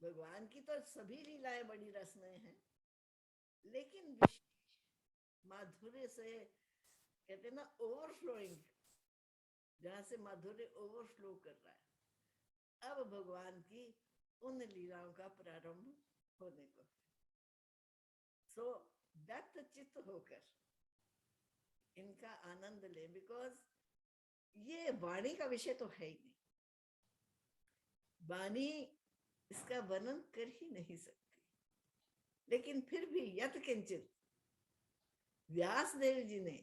भगवान की तो सभी लीलाएं बड़ी रसमय हैं, लेकिन विशेष माधुर्य से, कहते हैं ना ओवरफ्लोइंग, जहां से माधुर्य ओवरफ्लो कर रहा है, अब भगवान की उन लीलाओं का प्रारंभ होने को। सो व्यक्त चित्त होकर इनका आनंद ले, बिकॉज ये वाणी का विषय तो है ही नहीं, वाणी इसका वर्णन कर ही नहीं सकती, लेकिन फिर भी यत किंचित व्यास देव जी ने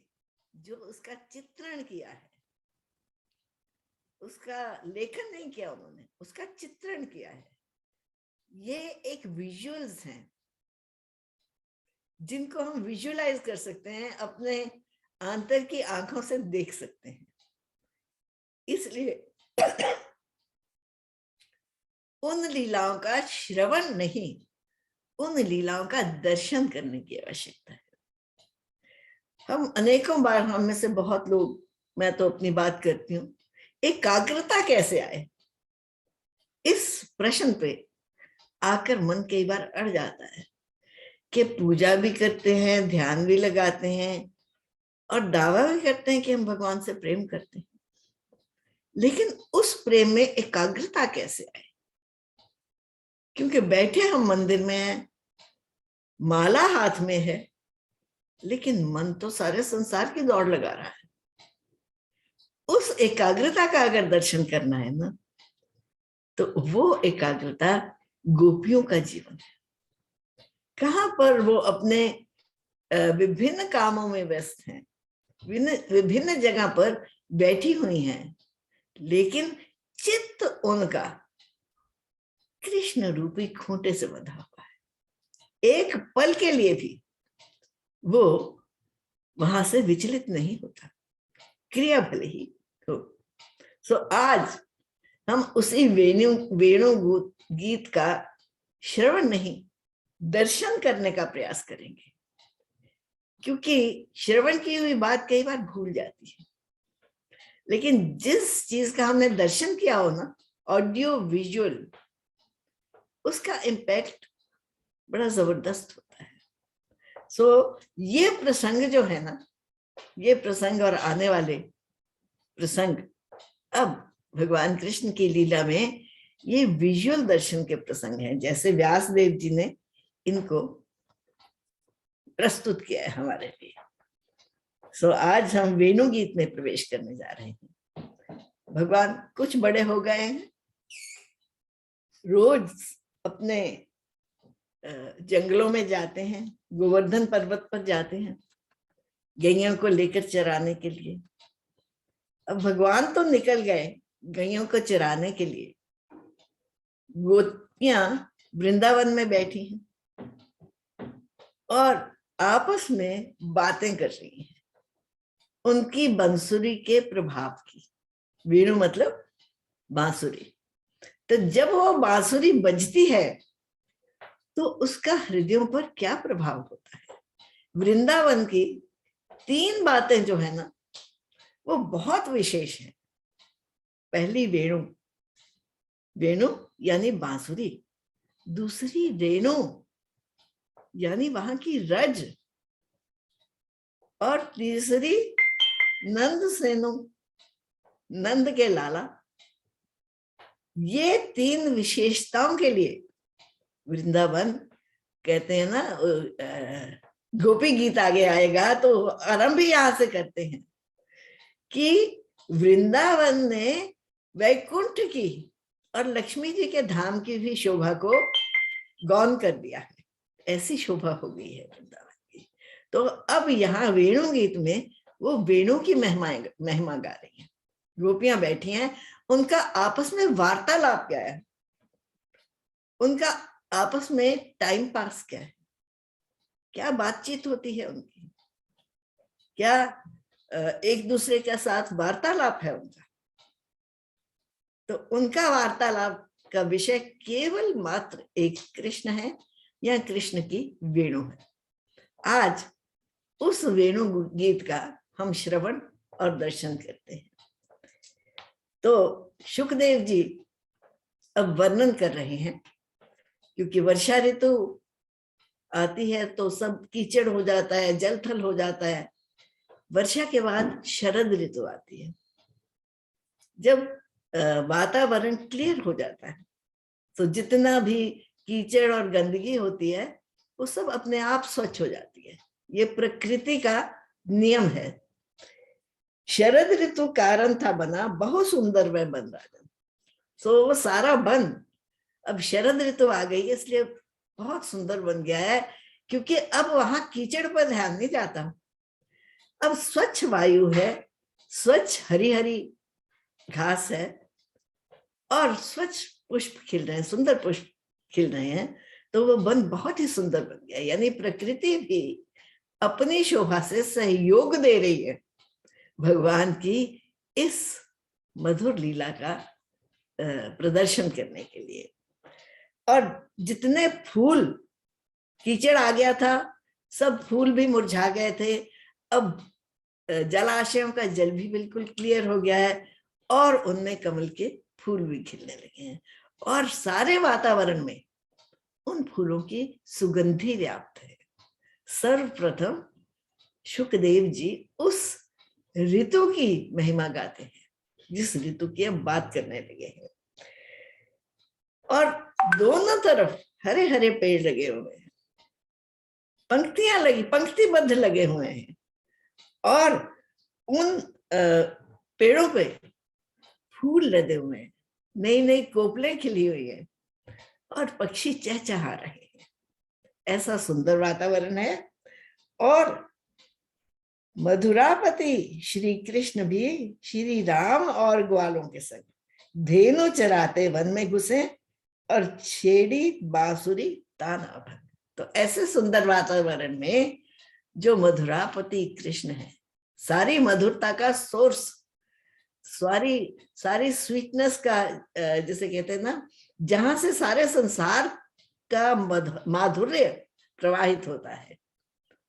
जो उसका चित्रण किया है, उसका लेखन नहीं किया उन्होंने, उसका चित्रण किया है। ये एक विजुअल्स हैं जिनको हम विजुअलाइज कर सकते हैं, अपने आंतर की आंखों से देख सकते हैं। इसलिए उन लीलाओं का श्रवण नहीं, उन लीलाओं का दर्शन करने की आवश्यकता है। हम अनेकों बार, हम में से बहुत लोग, मैं तो अपनी बात करती हूँ, एकाग्रता कैसे आए, इस प्रश्न पे आकर मन कई बार अड़ जाता है कि पूजा भी करते हैं, ध्यान भी लगाते हैं और दावा भी करते हैं कि हम भगवान से प्रेम करते हैं, लेकिन उस प्रेम में एकाग्रता कैसे आए? क्योंकि बैठे हम मंदिर में हैं, माला हाथ में है, लेकिन मन तो सारे संसार की दौड़ लगा रहा है। उस एकाग्रता का अगर दर्शन करना है ना, तो वो एकाग्रता गोपियों का जीवन है। कहां पर वो अपने विभिन्न कामों में व्यस्त हैं, विभिन्न जगह पर बैठी हुई हैं, लेकिन चित्त उनका कृष्ण रूपी खूंटे से बंधा हुआ है। एक पल के लिए भी वो वहां से विचलित नहीं होता, क्रिया भले ही हो। सो आज हम उसी वेणु गीत का श्रवण नहीं, दर्शन करने का प्रयास करेंगे, क्योंकि श्रवण की हुई बात कई बार भूल जाती है, लेकिन जिस चीज का हमने दर्शन किया हो ना, ऑडियो विजुअल, उसका इम्पैक्ट बड़ा जबरदस्त होता है। सो ये प्रसंग जो है ना, ये प्रसंग और आने वाले प्रसंग, अब भगवान कृष्ण की लीला में ये विजुअल दर्शन के प्रसंग हैं, जैसे व्यास देव जी ने इनको प्रस्तुत किया है हमारे लिए। सो आज हम वेणु गीत में प्रवेश करने जा रहे हैं। भगवान कुछ बड़े हो गए हैं, रोज अपने जंगलों में जाते हैं, गोवर्धन पर्वत पर जाते हैं गैयों को लेकर चराने के लिए। अब भगवान तो निकल गए गैयों को चराने के लिए, गोपियां वृंदावन में बैठी हैं और आपस में बातें कर रही हैं उनकी बंसुरी के प्रभाव की। वेणु मतलब बांसुरी। तो जब वो बांसुरी बजती है तो उसका हृदयों पर क्या प्रभाव होता है? वृंदावन की 3 बातें जो है ना, वो बहुत विशेष है। पहली वेणु, वेणु यानी बांसुरी। दूसरी रेणु यानी वहां की रज, और तीसरी नंद सेनु, नंद के लाला। ये 3 विशेषताओं के लिए वृंदावन, कहते हैं ना, गोपी गीत आगे आएगा तो आरंभ ही यहां से करते हैं कि वृंदावन ने वैकुंठ की और लक्ष्मी जी के धाम की भी शोभा को गौन कर दिया है। ऐसी शोभा हो गई है वृंदावन की। तो अब यहाँ वेणु गीत में वो वेणु की महिमा गा रही है, गोपियां बैठी हैं, उनका आपस में वार्तालाप क्या है, उनका आपस में टाइम पास क्या है, क्या बातचीत होती है उनकी, क्या एक दूसरे के साथ वार्तालाप है उनका। तो उनका वार्तालाप का विषय केवल मात्र एक कृष्ण है या कृष्ण की वेणु है। आज उस वेणु गीत का हम श्रवण और दर्शन करते हैं। तो सुखदेव जी अब वर्णन कर रहे हैं क्योंकि वर्षा ऋतु आती है तो सब कीचड़ हो जाता है, जल थल हो जाता है। वर्षा के बाद शरद ऋतु आती है, जब वातावरण क्लियर हो जाता है, तो जितना भी कीचड़ और गंदगी होती है वो सब अपने आप स्वच्छ हो जाती है। ये प्रकृति का नियम है। शरद ऋतु कारण था बना, बहुत सुंदर वह बन राजन। सो वो सारा बन अब शरद ऋतु आ गई इसलिए बहुत सुंदर बन गया है, क्योंकि अब वहां कीचड़ पर ध्यान नहीं जाता। अब स्वच्छ वायु है, स्वच्छ हरी हरी घास है और स्वच्छ पुष्प खिल रहे हैं, सुंदर पुष्प खिल रहे हैं। तो वो वन बहुत ही सुंदर बन गया। यानी प्रकृति भी अपनी शोभा से सहयोग दे रही है भगवान की इस मधुर लीला का प्रदर्शन करने के लिए। और जितने फूल, कीचड़ आ गया था, सब फूल भी मुरझा गए थे। अब जलाशयों का जल भी बिल्कुल क्लियर हो गया है और उनमें कमल के फूल भी खिलने लगे हैं और सारे वातावरण में उन फूलों की सुगंधी व्याप्त है। सर्वप्रथम शुकदेव जी उस ऋतु की महिमा गाते हैं जिस ऋतु की अब बात करने लगे हैं। और दोनों तरफ हरे हरे पेड़ लगे हुए हैं, पंक्तियां लगी, पंक्तिबद्ध लगे हुए हैं और उन पेड़ों पे फूल लदे हुए हैं, नई नई कोपलें खिली हुई है और पक्षी चहचहा रहे हैं। ऐसा सुंदर वातावरण है। और मधुरापति श्री कृष्ण भी श्री राम और ग्वालों के संग धेनु चराते वन में घुसे और छेड़ी बांसुरी ताना भर। तो ऐसे सुंदर वातावरण में जो मधुरापति कृष्ण है, सारी मधुरता का सोर्स, सारी स्वीटनेस का, जैसे कहते हैं ना, जहां से सारे संसार का माधुर्य प्रवाहित होता है,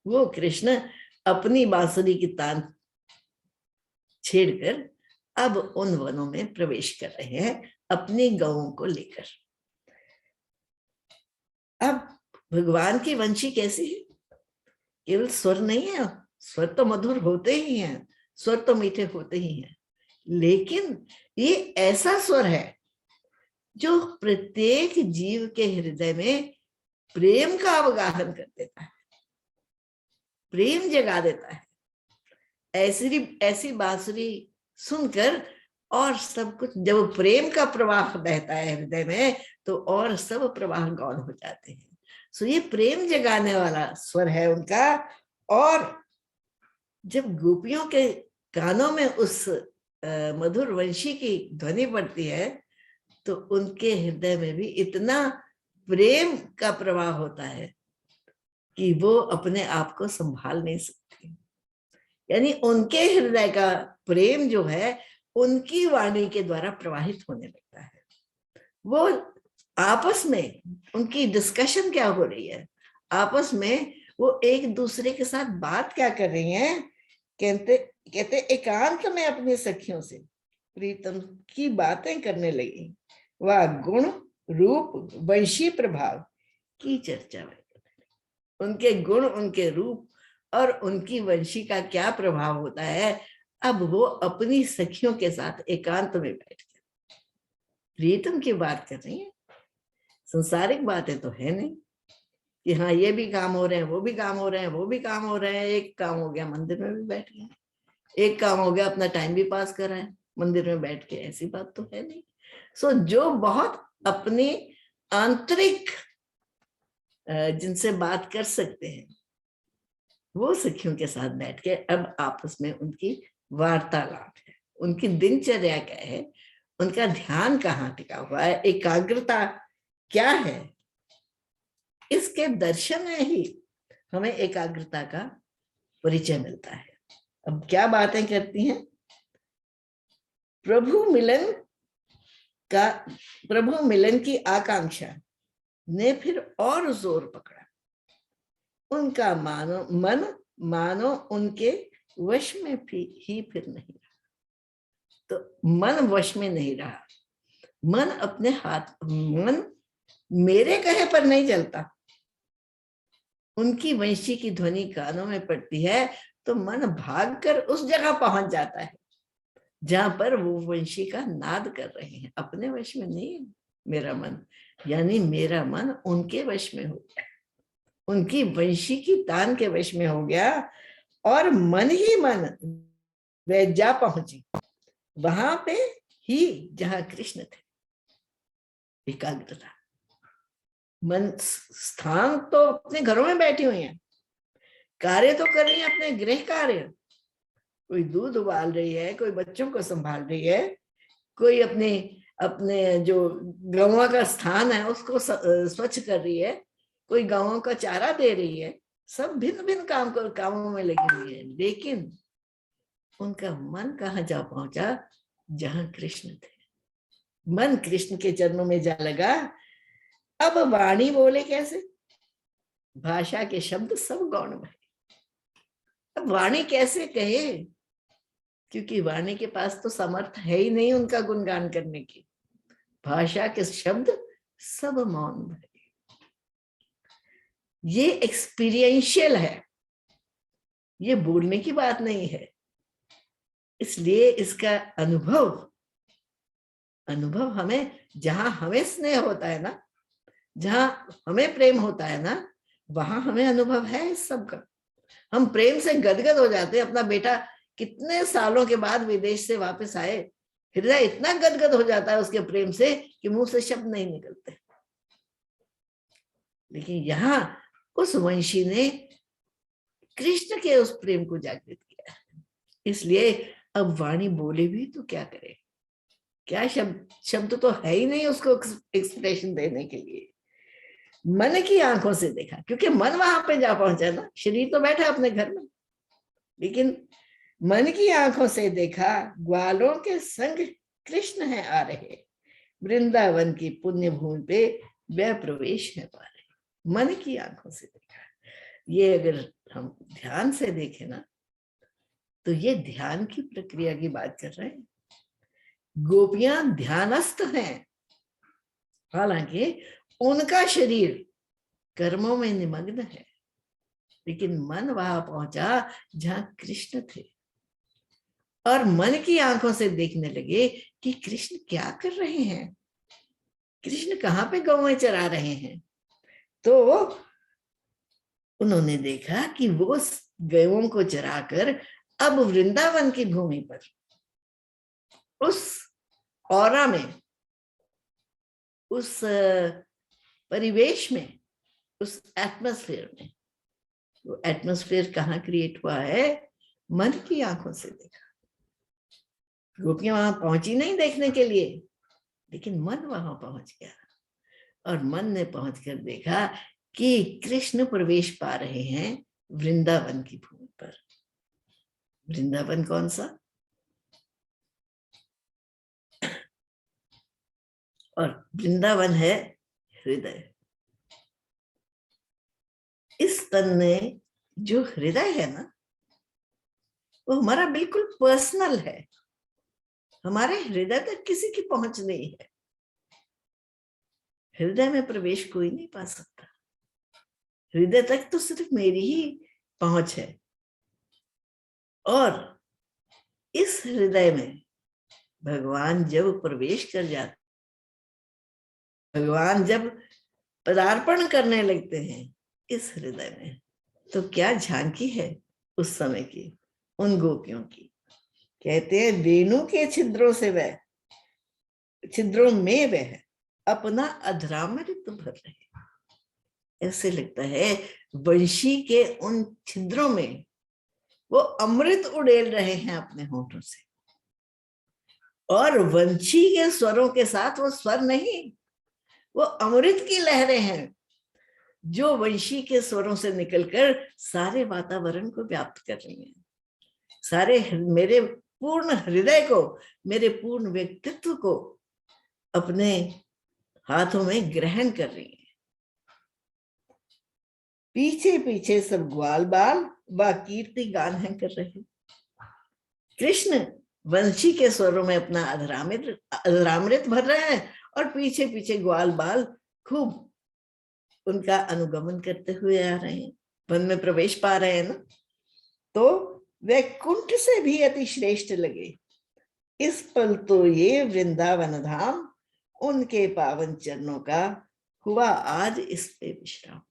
वो कृष्ण अपनी बांसुरी की तान छेड़कर अब उन वनों में प्रवेश कर रहे हैं अपनी गौओं को लेकर। अब भगवान की वंशी कैसी है? केवल स्वर नहीं है, स्वर तो मधुर होते ही हैं, स्वर तो मीठे होते ही हैं, लेकिन ये ऐसा स्वर है जो प्रत्येक जीव के हृदय में प्रेम का अवगाहन कर देता है, प्रेम जगा देता है। ऐसी बांसुरी सुनकर और सब कुछ, जब प्रेम का प्रवाह बहता है हृदय में तो और सब प्रवाह गौण हो जाते हैं। सो ये प्रेम जगाने वाला स्वर है उनका। और जब गोपियों के कानों में उस मधुर वंशी की ध्वनि पड़ती है तो उनके हृदय में भी इतना प्रेम का प्रवाह होता है कि वो अपने आप को संभाल नहीं सकते। यानी उनके हृदय का प्रेम जो है उनकी वाणी के द्वारा प्रवाहित होने लगता है। वो आपस में उनकी डिस्कशन क्या हो रही है, आपस में वो एक दूसरे के साथ बात क्या कर रही हैं। कहते एकांत में अपनी सखियों से प्रीतम की बातें करने लगी, वह गुण रूप वंशी प्रभाव की चर्चा में। उनके गुण, उनके रूप और उनकी वंशी का क्या प्रभाव होता है, अब वो अपनी सखियों के साथ एकांत में बैठ कर प्रीतम की बात कर रही है। संसारिक बातें तो है नहीं कि हाँ ये भी काम हो रहे हैं, वो भी काम हो रहे हैं, वो भी काम हो रहे हैं। एक काम हो गया मंदिर में भी बैठ गए, एक काम हो गया अपना टाइम भी पास कर रहे हैं मंदिर में बैठ के, ऐसी बात तो है नहीं। सो जो बहुत अपनी आंतरिक जिनसे बात कर सकते हैं वो सखियों के साथ बैठ के अब आपस में उनकी वार्तालाप है, उनकी दिनचर्या क्या है, उनका ध्यान कहाँ टिका हुआ है, एकाग्रता क्या है, इसके दर्शन में ही हमें एकाग्रता का परिचय मिलता है। अब क्या बातें करती हैं? प्रभु मिलन की आकांक्षा ने फिर और जोर पकड़ा। उनका मन मानो उनके वश में ही फिर नहीं रहा। तो मन वश में नहीं रहा, मन मेरे कहे पर नहीं चलता, उनकी वंशी की ध्वनि कानों में पड़ती है तो मन भागकर उस जगह पहुंच जाता है जहां पर वो वंशी का नाद कर रहे हैं। अपने वश में नहीं मेरा मन, यानी मेरा मन उनके वश में हो गया, उनकी वंशी की तान के वश में हो गया, और मन ही मन वे जा पहुंची वहां पे ही जहां कृष्ण थे। एकाग्रता, मन स्थान तो अपने घरों में बैठी हुई है, कार्य तो कर रही है अपने गृह कार्य, कोई दूध उबाल रही है, कोई बच्चों को संभाल रही है, कोई अपने अपने जो गौवा का स्थान है उसको स्वच्छ कर रही है, कोई गौवों का चारा दे रही है, सब भिन्न भिन्न कामों में लगी हुई है, लेकिन उनका मन कहाँ जा पहुंचा, जहां कृष्ण थे। मन कृष्ण के चरणों में जा लगा। अब वाणी बोले कैसे, भाषा के शब्द सब गौण भरे। अब वाणी कैसे कहे, क्योंकि वाणी के पास तो समर्थ है ही नहीं उनका गुणगान करने की। भाषा के शब्द सब मौन भरे। ये एक्सपीरियंशियल है, ये बोलने की बात नहीं है, इसलिए इसका अनुभव हमें, जहां हमें स्नेह होता है ना, जहां हमें प्रेम होता है ना, वहां हमें अनुभव है इस सब का। हम प्रेम से गदगद हो जाते हैं। अपना बेटा कितने सालों के बाद विदेश से वापस आए, हृदय इतना गदगद हो जाता है उसके प्रेम से कि मुंह से शब्द नहीं निकलते। लेकिन यहाँ उस वंशी ने कृष्ण के उस प्रेम को जागृत किया, इसलिए अब वाणी बोले भी तो क्या करे, क्या शब्द तो है ही नहीं उसको एक्सप्रेशन देने के लिए। मन की आंखों से देखा, क्योंकि मन वहां पे जा पहुंचा ना, शरीर तो बैठा अपने घर में, लेकिन मन की आंखों से देखा, ग्वालों के संग कृष्ण है आ रहे, वृंदावन की पुण्य भूमि पे वह प्रवेश है पा रहे। मन की आंखों से देखा। ये अगर हम ध्यान से देखें ना, तो ये ध्यान की प्रक्रिया की बात कर रहे हैं। गोपियां ध्यानस्थ हैं, हालांकि उनका शरीर कर्मों में निमग्न है, लेकिन मन वहां पहुंचा जहां कृष्ण थे, और मन की आंखों से देखने लगे कि कृष्ण क्या कर रहे हैं, कृष्ण कहाँ पे गौएं चरा रहे हैं। तो उन्होंने देखा कि वो गौओं को चराकर अब वृंदावन की भूमि पर, उस ऑरा में, उस परिवेश में, उस एटमॉस्फेयर में, वो एटमॉस्फेयर कहाँ क्रिएट हुआ है, मन की आंखों से देखा। गोपियां वहां पहुंची नहीं देखने के लिए, लेकिन मन वहां पहुंच गया, और मन ने पहुंचकर देखा कि कृष्ण प्रवेश पा रहे हैं वृंदावन की भूमि पर। वृंदावन कौन सा, और वृंदावन है हृदय। इस तन में जो हृदय है ना, वो हमारा बिल्कुल पर्सनल है, हमारे हृदय तक किसी की पहुंच नहीं है। हृदय में प्रवेश कोई नहीं पा सकता, हृदय तक तो सिर्फ मेरी ही पहुंच है। और इस हृदय में भगवान जब प्रवेश कर जाते, भगवान जब पदार्पण करने लगते हैं इस हृदय में, तो क्या झांकी है उस समय की उन गोपियों की। कहते हैं वेणु के छिद्रों से वह, छिद्रों में वह अपना अधरामृत भर रहे। ऐसे लगता है वंशी के उन छिद्रों में वो अमृत उड़ेल रहे हैं अपने होठों से, और वंशी के स्वरों के साथ वो स्वर नहीं, वो अमृत की लहरें हैं जो वंशी के स्वरों से निकलकर सारे वातावरण को व्याप्त कर रही हैं, सारे मेरे पूर्ण हृदय को, मेरे पूर्ण व्यक्तित्व को अपने हाथों में ग्रहण कर रही है। पीछे पीछे सब ग्वाल बाल व कीर्ति गान है कर रहे। कृष्ण वंशी के स्वरों में अपना अधरामृत भर रहे हैं, और पीछे पीछे ग्वाल बाल खूब उनका अनुगमन करते हुए आ रहे हैं, वन में प्रवेश पा रहे हैं ना, तो वैकुंठ से भी अति श्रेष्ठ लगे इस पल तो ये वृंदावन धाम, उनके पावन चरणों का हुआ आज इस पे विश्राम।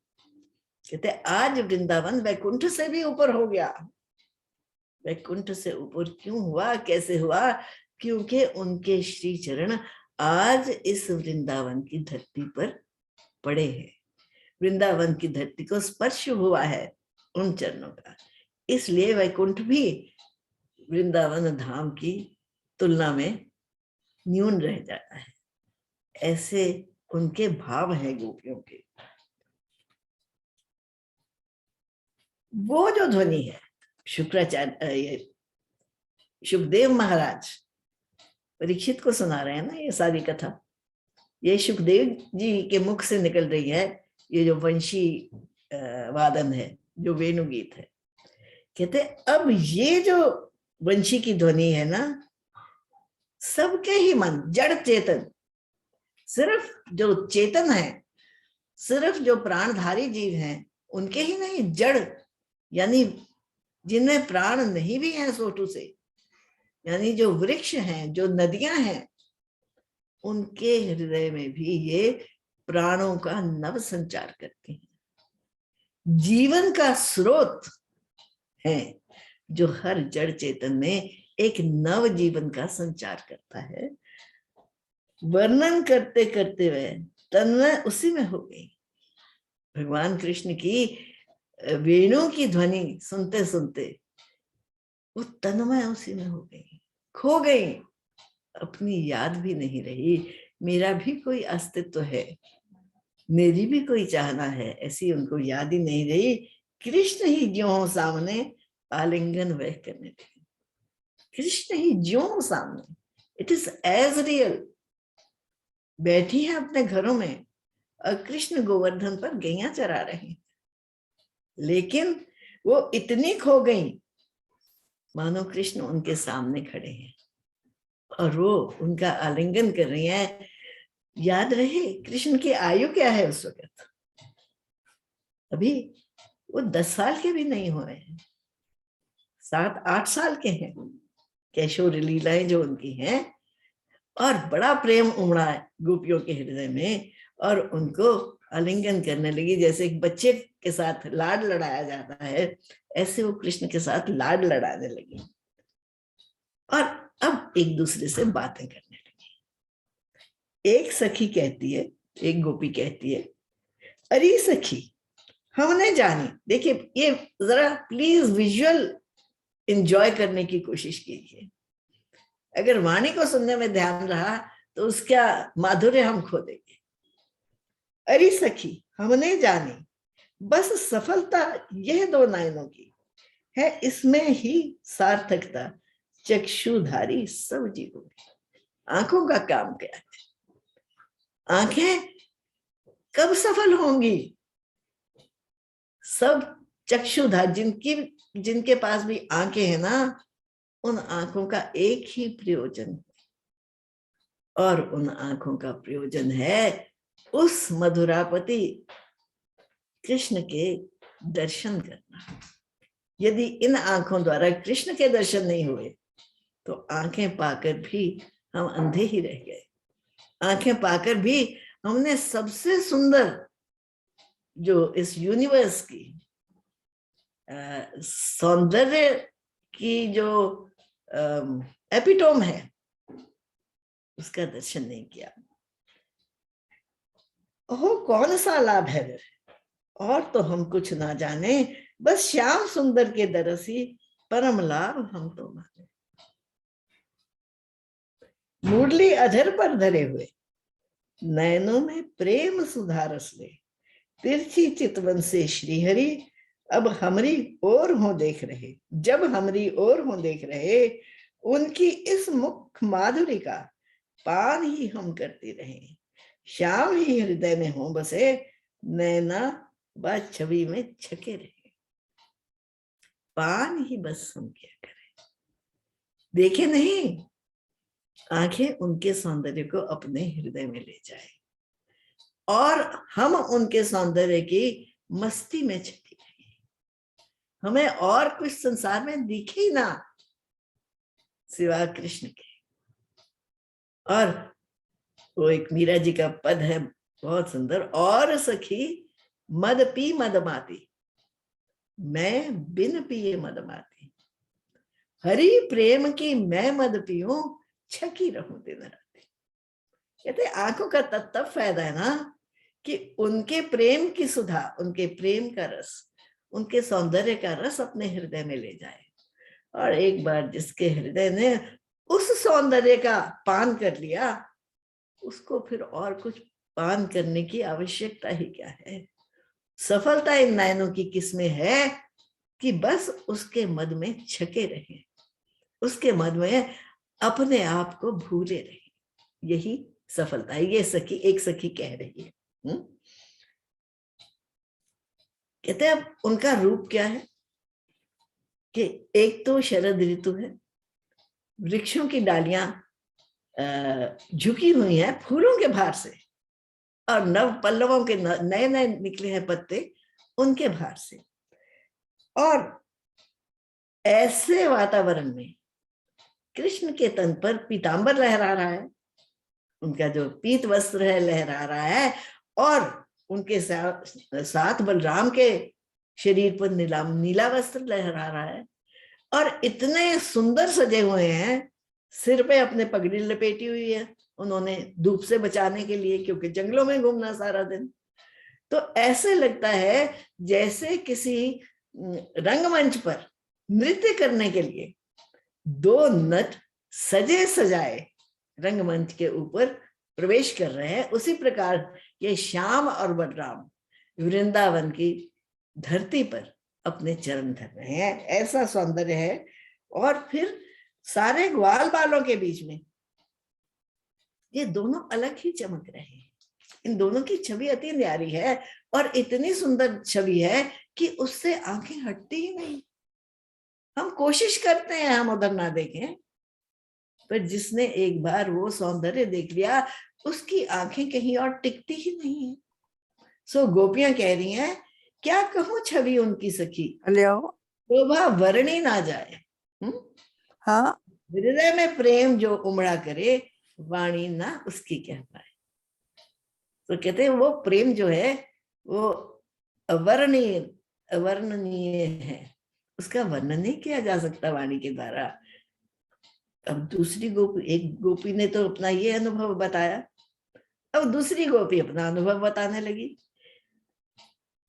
कहते आज वृंदावन वैकुंठ से भी ऊपर हो गया। वैकुंठ से ऊपर क्यों हुआ, कैसे हुआ? क्योंकि उनके श्री चरण आज इस वृंदावन की धरती पर पड़े हैं, वृंदावन की धरती को स्पर्श हुआ है उन चरणों का, इसलिए वैकुंठ भी वृंदावन धाम की तुलना में न्यून रह जाता है। ऐसे उनके भाव हैं गोपियों के। वो जो ध्वनि है, शुक्राचार्य सुखदेव महाराज परीक्षित को सुना रहे हैं ना ये सारी कथा, ये सुखदेव जी के मुख से निकल रही है, ये जो वंशी वादन है, जो वेणुगीत है। कहते अब ये जो वंशी की ध्वनि है ना, सबके ही मन, जड़ चेतन, सिर्फ जो चेतन है, सिर्फ जो प्राणधारी जीव हैं उनके ही नहीं, जड़ यानी जिनमें प्राण नहीं भी हैं सोटू से, यानी जो वृक्ष हैं, जो नदियां हैं, उनके हृदय में भी ये प्राणों का नव संचार करते हैं। जीवन का स्रोत है जो हर जड़ चेतन में एक नव जीवन का संचार करता है। वर्णन करते करते हुए तन्मय उसी में हो गई। भगवान कृष्ण की वेणु की ध्वनि सुनते सुनते वो तन्मय उसी में हो गई, खो गई, अपनी याद भी नहीं रही, मेरा भी कोई अस्तित्व है, मेरी भी कोई चाहना है, ऐसी उनको याद ही नहीं रही। कृष्ण ही ज्यों हो सामने आलिंगन वह करने लगे। कृष्ण ही ज्यों हो सामने, इट इज एज रियल। बैठी है अपने घरों में और कृष्ण गोवर्धन पर गैया चरा रहे हैं, लेकिन वो इतनी खो गई मानो कृष्ण उनके सामने खड़े हैं और वो उनका आलिंगन कर रही हैं। याद रहे कृष्ण की आयु क्या है उस वक्त, अभी वो 10 साल के भी नहीं हो रहे हैं, 7-8 साल के हैं। कैशोर लीलाएं जो उनकी हैं, और बड़ा प्रेम उमड़ा है गोपियों के हृदय में, और उनको आलिंगन करने लगी। जैसे एक बच्चे के साथ लाड लड़ाया जाता है, ऐसे वो कृष्ण के साथ लाड लड़ाने लगी और अब एक दूसरे से बातें करने लगी। एक सखी कहती है, एक गोपी कहती है, अरे सखी हमने जानी। देखिए ये जरा प्लीज विजुअल एंजॉय करने की कोशिश कीजिए। अगर वाणी को सुनने में ध्यान रहा तो उसका माधुर्य हम खो देंगे। अरे सखी हमने जानी, बस सफलता यह 2 नयनों की है, इसमें ही सार्थकता चक्षुधारी सब जीवों की। आंखों का काम क्या है? आंखें कब सफल होंगी? सब चक्षुधार जिनके पास भी आंखें हैं ना, उन आंखों का एक ही प्रयोजन, और उन आंखों का प्रयोजन है उस मधुरापति कृष्ण के दर्शन करना। यदि इन आंखों द्वारा कृष्ण के दर्शन नहीं हुए तो आंखें पाकर भी हम अंधे ही रह गए। आंखें पाकर भी हमने सबसे सुंदर जो इस यूनिवर्स की सौंदर्य की जो एपिटोम है उसका दर्शन नहीं किया। ओह कौन सा लाभ है, और तो हम कुछ ना जाने, बस श्याम सुंदर के दरसी परम लाभ हम तो माने। मुरली अधर पर धरे हुए, नयनों में प्रेम सुधारस ले, तिरछी चितवन से श्रीहरि अब हमरी ओर हो देख रहे। जब हमरी ओर हो देख रहे, उनकी इस मुख माधुरी का पान ही हम करते रहे। श्याम ही हृदय में हो बसे, नैना व छवि में छके रहे। पान ही बस हम क्या करें, देखे नहीं, आंखें उनके सौंदर्य को अपने हृदय में ले जाए। और हम उनके सौंदर्य की मस्ती में छपी रहे, हमें और कुछ संसार में दिखे ही ना सिवा कृष्ण के। और वो एक मीरा जी का पद है बहुत सुंदर, और सखी मद पी मदमाती, मैं बिन पिए मदमाती, हरि प्रेम की मैं मद पीऊं, छकी रहूं दिन रात। कहते आंखों का तब फायदा है ना कि उनके प्रेम की सुधा, उनके प्रेम का रस, उनके सौंदर्य का रस अपने हृदय में ले जाए। और एक बार जिसके हृदय ने उस सौंदर्य का पान कर लिया, उसको फिर और कुछ पान करने की आवश्यकता ही क्या है। सफलता इन नयनों की किसमें है कि बस उसके मद में छके रहे, उसके मद में अपने आप को भूले रहे, यही सफलता है। ये सखी, एक सखी कह रही है। कहते हैं अब उनका रूप क्या है कि एक तो शरद ऋतु है, वृक्षों की डालियां झुकी हुई हैं फूलों के भार से, और नव पल्लवों के नए नए निकले हैं पत्ते उनके भार से। और ऐसे वातावरण में कृष्ण के तन पर पीतांबर लहरा रहा है, उनका जो पीत वस्त्र है लहरा रहा है, और उनके साथ बलराम के शरीर पर नीला वस्त्र लहरा रहा है, और इतने सुंदर सजे हुए हैं, सिर पे अपने पगड़ी लपेटी हुई है उन्होंने धूप से बचाने के लिए, क्योंकि जंगलों में घूमना सारा दिन। तो ऐसे लगता है जैसे किसी रंगमंच पर नृत्य करने के लिए दो नट सजे सजाए रंगमंच के ऊपर प्रवेश कर रहे हैं। उसी प्रकार ये श्याम और बलराम वृंदावन की धरती पर अपने चरण धर रहे हैं, ऐसा सौंदर्य है। और फिर सारे ग्वाल बालों के बीच में ये दोनों अलग ही चमक रहे हैं। इन दोनों की छवि अति न्यारी है, और इतनी सुंदर छवि है कि उससे आंखें हटती ही नहीं। हम कोशिश करते हैं हम उधर ना देखें, पर जिसने एक बार वो सौंदर्य देख लिया उसकी आंखें कहीं और टिकती ही नहीं है। सो गोपियां कह रही हैं, क्या कहूं छवि उनकी सखी, शोभा वर्णी ना जाए। हाँ, हृदय में प्रेम जो उमड़ा करे, वाणी ना उसकी कह पाए। तो कहते हैं वो प्रेम जो है वो अवर्णनीय अवर्णनीय है, उसका वर्णन नहीं किया जा सकता वाणी के द्वारा। अब दूसरी गोपी, एक गोपी ने तो अपना ये अनुभव बताया, अब दूसरी गोपी अपना अनुभव बताने लगी।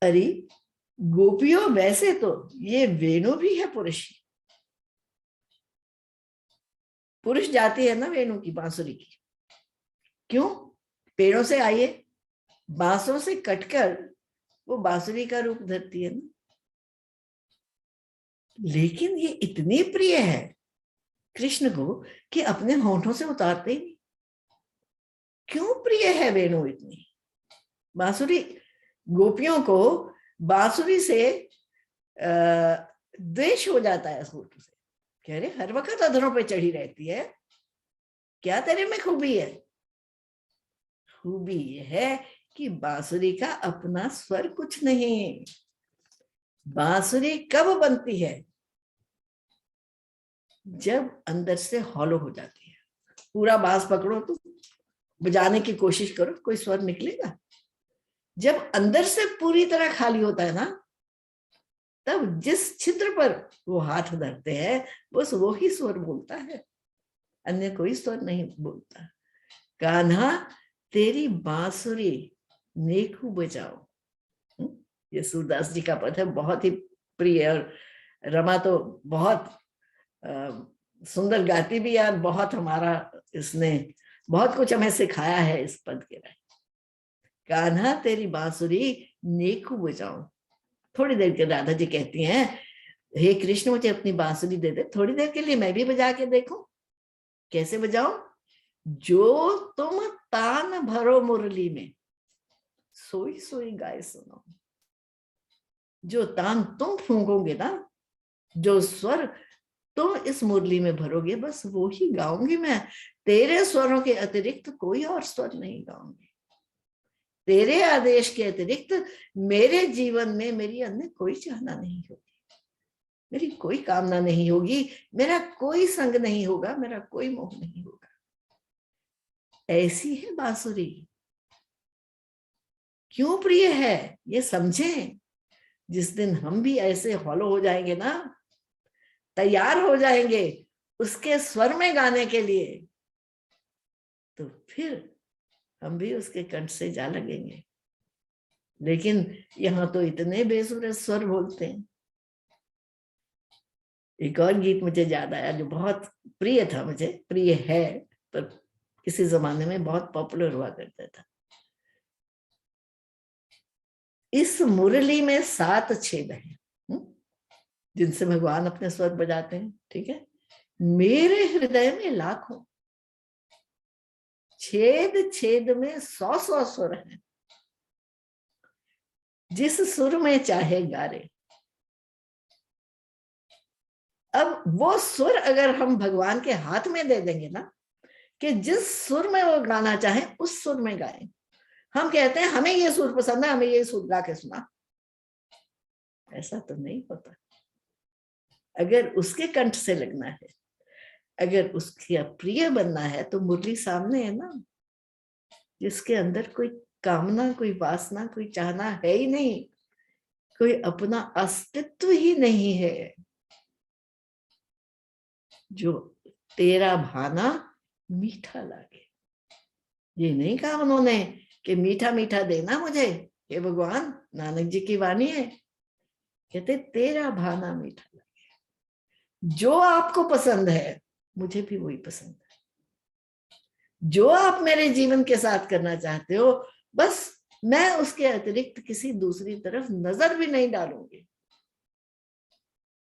अरे गोपियों, वैसे तो ये वेणु भी है पुरुष, पुरुष जाति है ना वेणु की, बांसुरी की। क्यों? पेड़ों से आइए, बांसों से कटकर वो बांसुरी का रूप धरती है ना। लेकिन ये इतनी प्रिय है कृष्ण को कि अपने होठों से उतारते ही नहीं। क्यों प्रिय है वेणु इतनी? बांसुरी, गोपियों को बांसुरी से द्वेष हो जाता है होठों से, कह रहे हर वक्त अधरों पे चढ़ी रहती है, क्या तेरे में खूबी है? खूबी ये है कि बांसुरी का अपना स्वर कुछ नहीं। बांसुरी कब बनती है? जब अंदर से हॉलो हो जाती है। पूरा बांस पकड़ो तो बजाने की कोशिश करो, कोई स्वर निकलेगा? जब अंदर से पूरी तरह खाली होता है ना, तब जिस छिद्र पर वो हाथ धरते हैं बस वो ही स्वर बोलता है, अन्य कोई स्वर नहीं बोलता। कान्हा तेरी बांसुरी नेकू बजाओ, ये सूरदास जी का पद है, बहुत ही प्रिय। और रमा तो बहुत सुंदर गाती भी है, बहुत हमारा इसने बहुत कुछ हमें सिखाया है इस पद के लिए। कान्हा तेरी बांसुरी नेकू बजाओ। थोड़ी देर के राधा जी कहती हैं, हे कृष्ण मुझे अपनी बांसुरी दे दे, थोड़ी देर के लिए मैं भी बजा के देखूं। कैसे बजाऊं? जो तुम तान भरो मुरली में, सोई सोई गाय सुनो। जो तान तुम फूंकोगे ना, जो स्वर तुम इस मुरली में भरोगे, बस वो ही गाऊंगी मैं। तेरे स्वरों के अतिरिक्त कोई और स्वर नहीं गाऊंगी। तेरे आदेश के अतिरिक्त मेरे जीवन में मेरी अन्य कोई चाहना नहीं होगी, मेरी कोई कामना नहीं होगी, मेरा कोई संग नहीं होगा, मेरा कोई मोह नहीं होगा। ऐसी है बांसुरी। क्यों प्रिय है ये समझें। जिस दिन हम भी ऐसे हॉलो हो जाएंगे ना, तैयार हो जाएंगे उसके स्वर में गाने के लिए, तो फिर हम भी उसके कंठ से जा लगेंगे। लेकिन यहाँ तो इतने बेसुरे स्वर बोलते हैं। एक और गीत मुझे याद आया जो बहुत प्रिय था, मुझे प्रिय है, पर किसी जमाने में बहुत पॉपुलर हुआ करता था। इस मुरली में 7 छेद हैं जिनसे भगवान अपने स्वर बजाते हैं, ठीक है। मेरे हृदय में लाखों, छेद छेद में 100 सुर हैं, जिस सुर में चाहे गारे। अब वो सुर अगर हम भगवान के हाथ में दे देंगे ना, कि जिस सुर में वो गाना चाहे उस सुर में गाएं। हम कहते हैं हमें ये सुर पसंद है, हमें ये सुर गा के सुना, ऐसा तो नहीं होता। अगर उसके कंठ से लगना है, अगर उसकी प्रिय बनना है, तो मुरली सामने है ना, जिसके अंदर कोई कामना, कोई वासना, कोई चाहना है ही नहीं, कोई अपना अस्तित्व ही नहीं है। जो तेरा भाना मीठा लागे। ये नहीं कहा उन्होंने कि मीठा मीठा देना मुझे, हे भगवान, नानक जी की वाणी है, कहते तेरा भाना मीठा लगे। जो आपको पसंद है मुझे भी वही पसंद है। जो आप मेरे जीवन के साथ करना चाहते हो, बस मैं उसके अतिरिक्त किसी दूसरी तरफ नजर भी नहीं डालूंगी।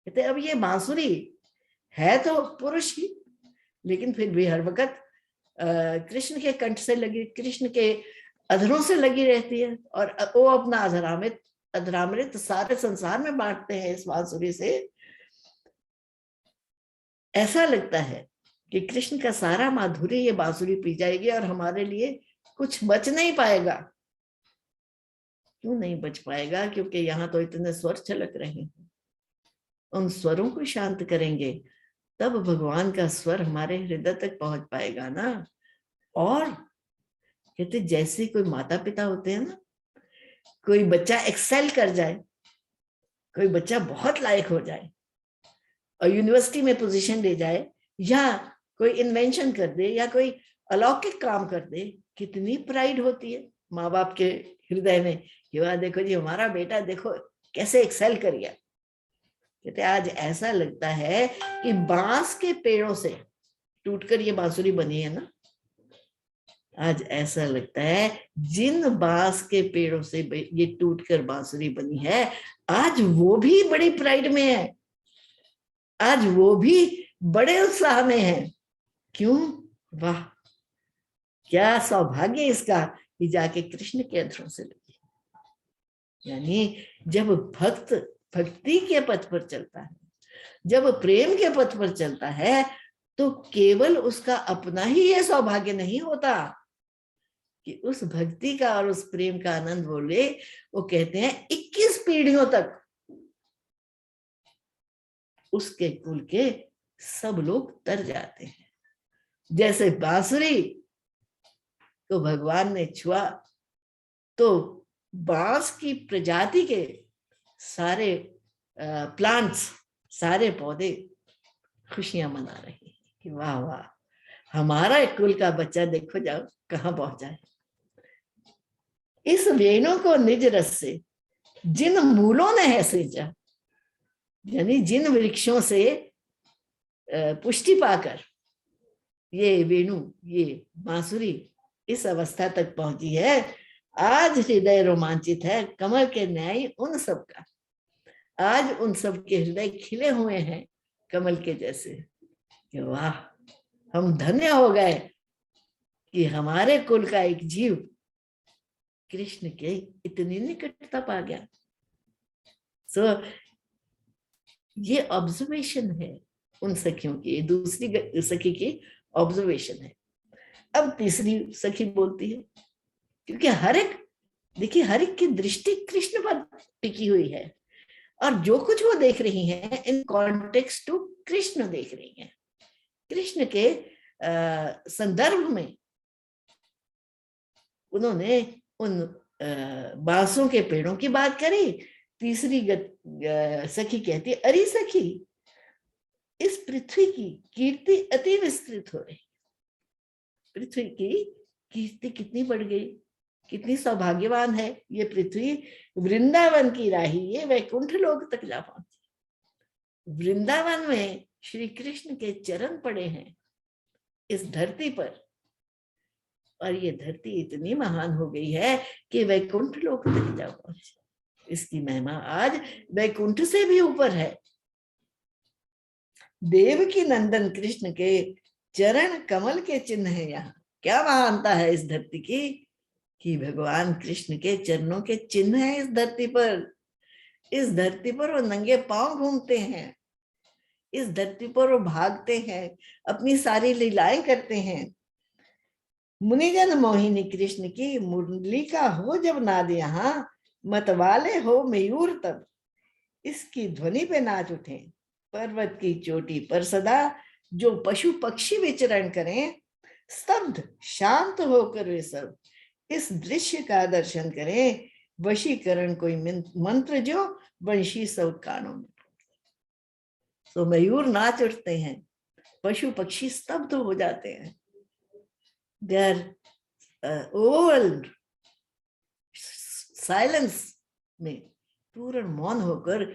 कहते अब ये बांसुरी है तो पुरुष ही, लेकिन फिर भी हर वक्त कृष्ण के कंठ से लगी, कृष्ण के अधरों से लगी रहती है, और वो अपना अधरामृत सारे संसार में बांटते हैं इस बांसुरी से। ऐसा लगता है कि कृष्ण का सारा माधुर्य ये बांसुरी पी जाएगी और हमारे लिए कुछ बच नहीं पाएगा। क्यों नहीं बच पाएगा? क्योंकि यहाँ तो इतने स्वर छलक रहे हैं। उन स्वरों को शांत करेंगे तब भगवान का स्वर हमारे हृदय तक पहुंच पाएगा ना। और कहते जैसे कोई माता पिता होते हैं ना, कोई बच्चा एक्सेल कर जाए, कोई बच्चा बहुत लायक हो जाए और यूनिवर्सिटी में पोजीशन ले जाए, या कोई इन्वेंशन कर दे, या कोई अलौकिक काम कर दे, कितनी प्राइड होती है माँ बाप के हृदय में कि वाह देखो जी हमारा बेटा देखो कैसे एक्सेल कर गया। कहते आज ऐसा लगता है कि बांस के पेड़ों से टूटकर ये बांसुरी बनी है ना, आज ऐसा लगता है जिन बांस के पेड़ों से ये टूटकर बांसुरी बनी है, आज वो भी बड़ी प्राइड में है, आज वो भी बड़े उत्साह में है। क्यों? वाह क्या सौभाग्य इसका कि जाके कृष्ण के अधरों से लगी। यानी जब भक्त भक्ति के पथ पर चलता है, जब प्रेम के पथ पर चलता है, तो केवल उसका अपना ही ये सौभाग्य नहीं होता कि उस भक्ति का और उस प्रेम का आनंद वो ले। वो कहते हैं 21 पीढ़ियों तक उसके कुल के सब लोग तर जाते हैं। जैसे बांसुरी तो भगवान ने छुआ तो बांस की प्रजाति के सारे प्लांट्स, सारे पौधे खुशियां मना रहे हैं कि वाह वाह हमारा कुल का बच्चा देखो जाओ कहाँ पहुंचा है। इस वेणु को निज रस से जिन मूलों ने है सृजा, यानी जिन वृक्षों से पुष्टि पाकर ये वेणु, ये बांसुरी इस अवस्था तक पहुंची है, आज हृदय रोमांचित है कमल के न्याय उन सब का। आज उन सब के हृदय खिले हुए हैं कमल के जैसे कि वाह हम धन्य हो गए कि हमारे कुल का एक जीव कृष्ण के इतनी निकटता पा गया। सो ये ऑब्जर्वेशन है उन सखियों की, दूसरी सखी की ऑब्जर्वेशन है। अब तीसरी सखी बोलती है, क्योंकि हर एक देखिए हर एक की दृष्टि कृष्ण पर टिकी हुई है, और जो कुछ वो देख रही हैं इन कॉन्टेक्स्ट टू कृष्ण देख रही हैं। कृष्ण के संदर्भ में उन्होंने उन बांसों के पेड़ों की बात करी। तीसरी सखी कहती, अरे सखी, इस पृथ्वी की कीर्ति अति विस्तृत हो रही, पृथ्वी की कीर्ति कितनी बढ़ गई, कितनी सौभाग्यवान है ये पृथ्वी, वृंदावन की राही ये वैकुंठ लोक तक जा पहुंची। वृंदावन में श्री कृष्ण के चरण पड़े हैं इस धरती पर, और ये धरती इतनी महान हो गई है कि वैकुंठ लोक तक जा पहुंची। इसकी महिमा आज वैकुंठ से भी ऊपर है। देव की नंदन कृष्ण के चरण कमल के चिन्ह है। यहाँ क्या महानता है इस धरती की कि भगवान कृष्ण के चरणों के चिन्ह है इस धरती पर। इस धरती पर वो नंगे पांव घूमते हैं, इस धरती पर वो भागते हैं, अपनी सारी लीलाएं करते हैं। मुनिजन मोहिनी कृष्ण की मुरली का हो जब नाद, यहाँ मतवाले हो मयूर तब इसकी ध्वनि पे नाच उठे। पर्वत की चोटी पर सदा जो पशु पक्षी विचरण करें, स्तब्ध शांत होकर वे सब इस दृश्य का दर्शन करें। वशीकरण कोई मंत्र जो वंशी सब कानों में। तो मयूर नाच उठते हैं, पशु पक्षी स्तब्ध हो जाते हैं, दे आर ओल्ड साइलेंस में पूर्ण मौन होकर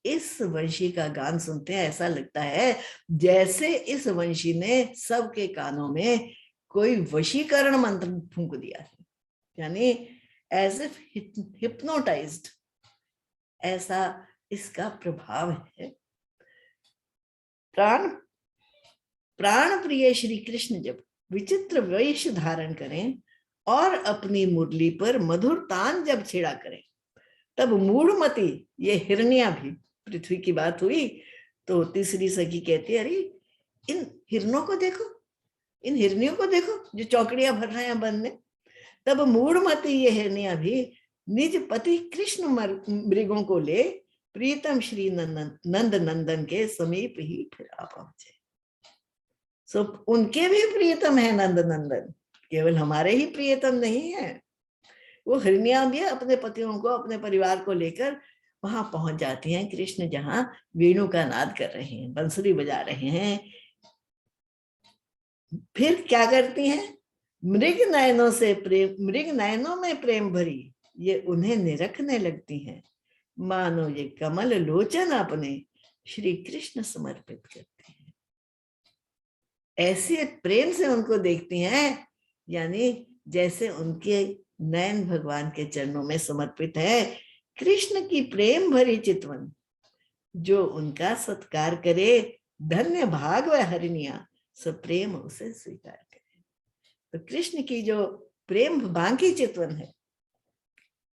इस वंशी का गान सुनते हैं। ऐसा लगता है जैसे इस वंशी ने सबके कानों में कोई वशीकरण मंत्र फूंक दिया है, यानी एज इफ हिप्नोटाइज्ड, ऐसा इसका प्रभाव है। प्राण प्राण प्रिय श्री कृष्ण जब विचित्र वेश धारण करें और अपनी मुरली पर मधुर तान जब छेड़ा करें, तब मूढ़मती ये हिरनिया भी, पृथ्वी की बात हुई तो तीसरी सखी कहती है, अरे इन हिरणों को देखो, इन हिरनियों को देखो जो चौकड़ियां भर रहे हैं वन में। तब मूढ़मती ये हिरनिया भी निज पति कृष्ण मृगों को ले प्रीतम श्री नंद नंदन के समीप ही फिर आ पहुंचे। सो उनके भी प्रियतम है नंद नंदन, केवल हमारे ही प्रियतम नहीं है। वो हिरनिया भी अपने पतियों को, अपने परिवार को लेकर वहां पहुंच जाती हैं कृष्ण जहां वेणु का नाद कर रहे हैं, बंसुरी बजा रहे हैं। फिर क्या करती हैं, मृग नयनों से प्रेम, मृग नयनों में प्रेम भरी ये उन्हें निरखने लगती हैं, मानो ये कमल लोचन अपने श्री कृष्ण समर्पित करती हैं। ऐसे प्रेम से उनको देखती हैं, यानी जैसे उनके नयन भगवान के चरणों में समर्पित है। कृष्ण की प्रेम भरी चितवन जो उनका सत्कार करे, धन्य भाग वह हरिणिया सब प्रेम उसे स्वीकार करे। तो कृष्ण की जो प्रेम बांकी चितवन है,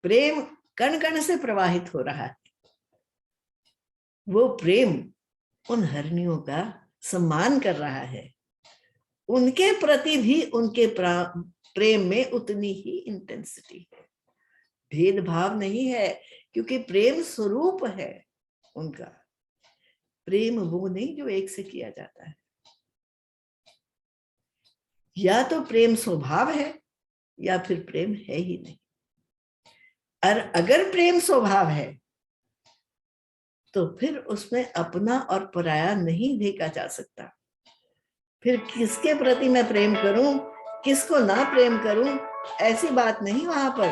प्रेम कण कण से प्रवाहित हो रहा है, वो प्रेम उन हरिणियों का सम्मान कर रहा है। उनके प्रति भी उनके प्रेम में उतनी ही इंटेंसिटी है, भेदभाव नहीं है, क्योंकि प्रेम स्वरूप है उनका। प्रेम वो नहीं जो एक से किया जाता है, या तो प्रेम स्वभाव है या फिर प्रेम है ही नहीं। और अगर प्रेम स्वभाव है तो फिर उसमें अपना और पराया नहीं देखा जा सकता। फिर किसके प्रति मैं प्रेम करूं, किसको ना प्रेम करूं, ऐसी बात नहीं वहां पर,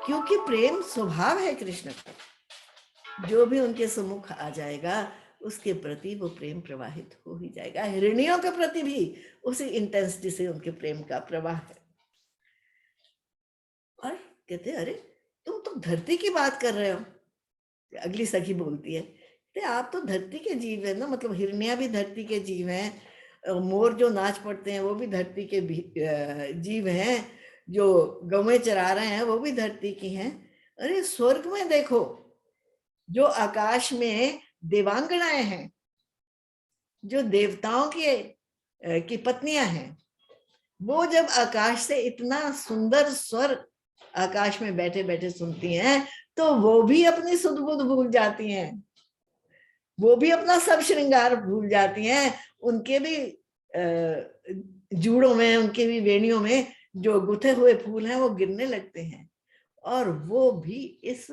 क्योंकि प्रेम स्वभाव है कृष्ण का। जो भी उनके सम्मुख आ जाएगा उसके प्रति वो प्रेम प्रवाहित हो ही जाएगा। हिरनियों के प्रति भी उसी इंटेंसिटी से उनके प्रेम का प्रवाह है। और कहते अरे तुम तो धरती की बात कर रहे हो। अगली सखी बोलती है, आप तो धरती के जीव है ना, मतलब हिरनिया भी धरती के जीव हैं, मोर जो नाच पड़ते हैं वो भी धरती के जीव हैं, जो गौएं चरा रहे हैं वो भी धरती की हैं। अरे स्वर्ग में देखो, जो आकाश में देवांगनाएं हैं, जो देवताओं की पत्नियां हैं, वो जब आकाश से इतना सुंदर स्वर आकाश में बैठे बैठे सुनती हैं, तो वो भी अपनी सुध बुध भूल जाती हैं, वो भी अपना सब श्रृंगार भूल जाती हैं। उनके भी जूड़ों में, उनके भी वेणियों में जो गुथे हुए फूल हैं वो गिरने लगते हैं, और वो भी इस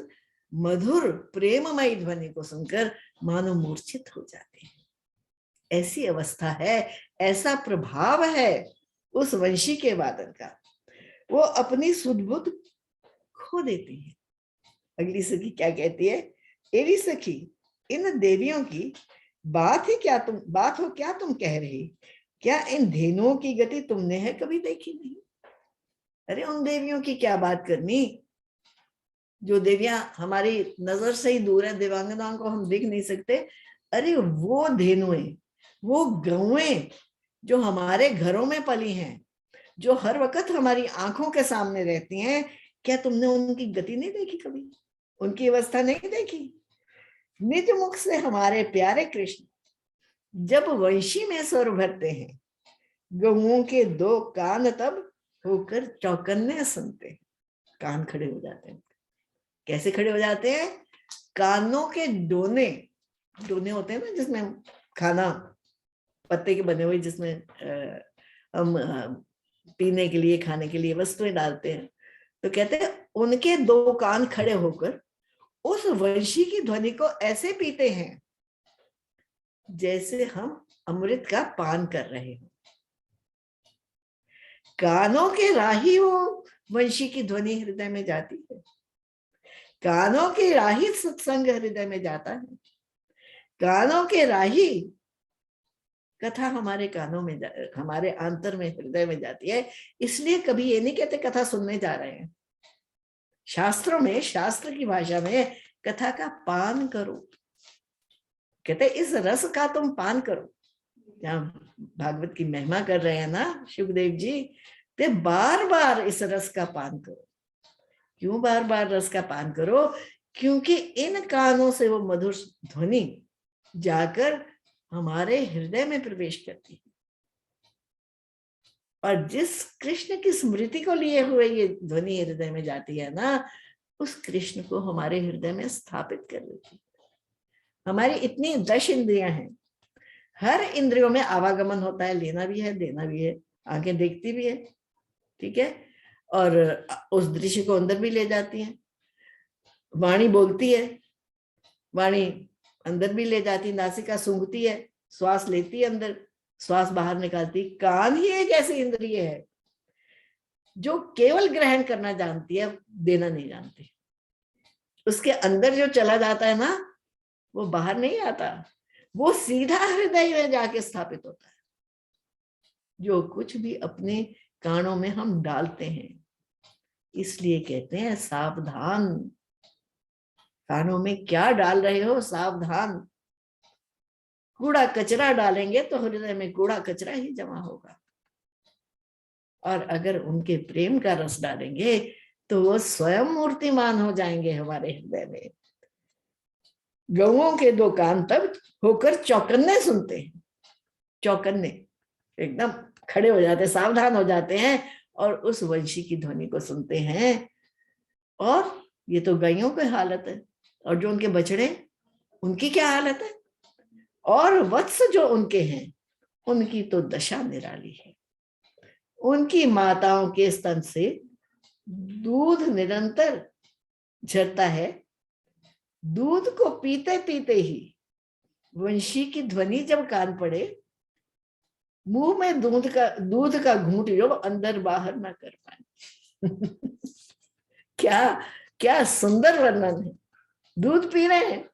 मधुर प्रेममयी ध्वनि को सुनकर मानो मूर्छित हो जाते हैं। ऐसी अवस्था है, ऐसा प्रभाव है उस वंशी के वादन का, वो अपनी सुध-बुध खो देती है। अगली सखी क्या कहती है? एरी सखी, इन देवियों की बात हो क्या तुम कह रही? क्या इन धेनुओं की गति तुमने है कभी देखी नहीं? अरे उन देवियों की क्या बात करनी, जो देवियां हमारी नजर से ही दूर है, देवांगनाओं को हम देख नहीं सकते। अरे वो धेनुएं, वो गौएं जो हमारे घरों में पली हैं, जो हर वक्त हमारी आंखों के सामने रहती हैं, क्या तुमने उनकी गति नहीं देखी कभी? उनकी अवस्था नहीं देखी? निज मुख से हमारे प्यारे कृष्ण जब वंशी में स्वर भरते हैं, गौओं के दो कान तब होकर चौकन्ने सुनते हैं। कान खड़े हो जाते हैं। कैसे खड़े हो जाते हैं? कानों के डोने, डोने होते हैं ना जिसमें खाना, पत्ते के बने हुए, जिसमें हम पीने के लिए, खाने के लिए वस्तुएं डालते हैं, तो कहते हैं उनके दो कान खड़े होकर उस वंशी की ध्वनि को ऐसे पीते हैं जैसे हम अमृत का पान कर रहे हो। कानों के राही वो वंशी की ध्वनि हृदय में जाती है, कानों के राही सत्संग हृदय में जाता है, कानों के राही कथा हमारे कानों में, हमारे आंतर में, हृदय में जाती है। इसलिए कभी ये नहीं कहते कथा सुनने जा रहे हैं। शास्त्रों में, शास्त्र की भाषा में कथा का पान करो, कहते इस रस का तुम पान करो। जहाँ भागवत की महिमा कर रहे हैं ना शिवदेव जी, ते बार बार इस रस का पान करो। क्यों बार बार रस का पान करो? क्योंकि इन कानों से वो मधुर ध्वनि जाकर हमारे हृदय में प्रवेश करती है, और जिस कृष्ण की स्मृति को लिए हुए ये ध्वनि हृदय में जाती है ना, उस कृष्ण को हमारे हृदय में स्थापित कर देती है। हमारी इतनी 10 इंद्रियां हैं, हर इंद्रियों में आवागमन होता है, लेना भी है, देना भी है। आंखें देखती भी है, ठीक है, और उस दृश्य को अंदर भी ले जाती है। वाणी बोलती है, वाणी अंदर भी ले जाती, नासिका सूंघती है, श्वास लेती है अंदर, श्वास बाहर निकालती। कान ही एक ऐसी इंद्रिय है जो केवल ग्रहण करना जानती है, देना नहीं जानती। उसके अंदर जो चला जाता है ना, वो बाहर नहीं आता, वो सीधा हृदय में जाके स्थापित होता है। जो कुछ भी अपने कानों में हम डालते हैं, इसलिए कहते हैं सावधान, कानों में क्या डाल रहे हो, सावधान। कूड़ा कचरा डालेंगे तो हृदय में कूड़ा कचरा ही जमा होगा, और अगर उनके प्रेम का रस डालेंगे तो वो स्वयं मूर्तिमान हो जाएंगे हमारे हृदय में। गौओं के दो कान तब होकर चौकन्ने सुनते हैं, चौकन्ने एकदम खड़े हो जाते हैं, सावधान हो जाते हैं, और उस वंशी की ध्वनि को सुनते हैं। और ये तो गायों की हालत है, और जो उनके बछड़े, उनकी क्या हालत है, और वत्स जो उनके हैं, उनकी तो दशा निराली है। उनकी माताओं के स्तन से दूध निरंतर झरता है। दूध को पीते पीते ही वंशी की ध्वनि जब कान पड़े, मुंह में दूध का घूंट जो अंदर बाहर ना कर पाए। क्या क्या सुंदर वर्णन है। दूध पी रहे हैं,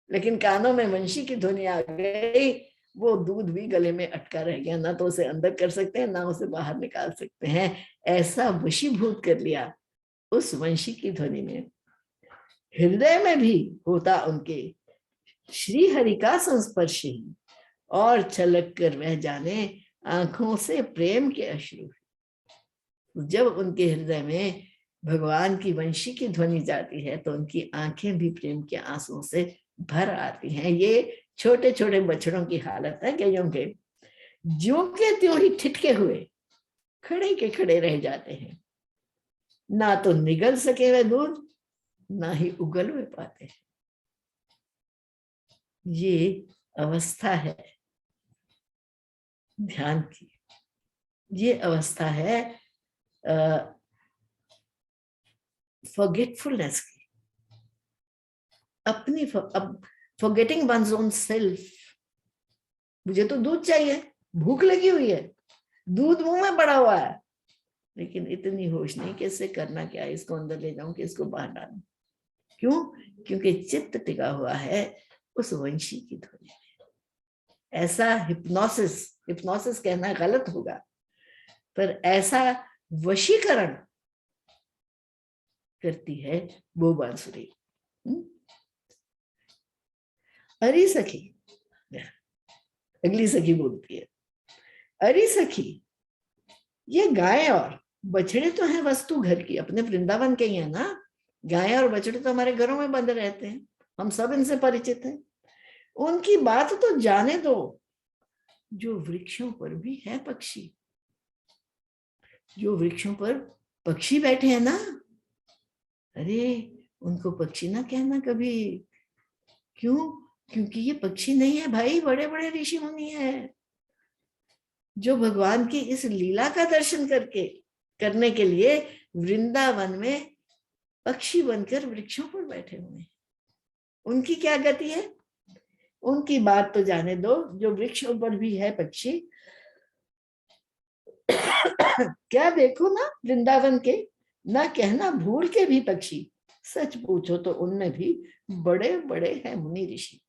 लेकिन कानों में वंशी की ध्वनि आ गई, वो दूध भी गले में अटका रह गया, ना तो उसे अंदर कर सकते हैं, ना उसे बाहर निकाल सकते हैं। ऐसा वशीभूत कर लिया उस वंशी की ध्वनि ने। हृदय में भी होता उनके श्री हरि का संस्पर्श ही, और छलक कर वह जाने आंखों से प्रेम के अश्रु। जब उनके हृदय में भगवान की वंशी की ध्वनि जाती है तो उनकी आंखें भी प्रेम के आंसुओं से भर आती हैं। ये छोटे छोटे बछड़ों की हालत है, गायों के ज्यों के त्यों ही ठिठके हुए खड़े के खड़े रह जाते हैं, ना तो निगल सके वह दूध, ना ही उगल हुए पाते हैं। ये अवस्था है ध्यान की, ये अवस्था है फॉरगेटफुलनेस की, अपनी अब फॉरगेटिंग वन्स ओन सेल्फ। मुझे तो दूध चाहिए, भूख लगी हुई है, दूध मुंह में पड़ा हुआ है, लेकिन इतनी होश नहीं कैसे करना क्या है, इसको अंदर ले जाऊं कि इसको बाहर डालूं। क्यों? क्योंकि चित्त टिका हुआ है उस वंशी की ध्वनि में। ऐसा हिप्नोसिस, हिप्नोसिस कहना गलत होगा, पर ऐसा वशीकरण करती है वो बांसुरी। अरे सखी, अगली सखी बोलती है, अरे सखी, ये गाय और बछड़े तो हैं वस्तु घर की, अपने वृंदावन के ही है ना। गाय और बछड़े तो हमारे घरों में बंद रहते हैं, हम सब इनसे परिचित हैं। उनकी बात तो जाने दो, जो वृक्षों पर भी है पक्षी, जो वृक्षों पर पक्षी बैठे हैं ना, अरे उनको पक्षी ना कहना कभी। क्यों? क्योंकि ये पक्षी नहीं है भाई, बड़े बड़े ऋषि मुनि है, जो भगवान की इस लीला का दर्शन करने के लिए वृंदावन में पक्षी बनकर वृक्षों पर बैठे हुए हैं। उनकी क्या गति है, उनकी बात तो जाने दो, जो वृक्षों पर भी है पक्षी। क्या देखो ना वृंदावन के, ना कहना भूल के भी पक्षी, सच पूछो तो उनमें भी बड़े बड़े हैं मुनि ऋषि।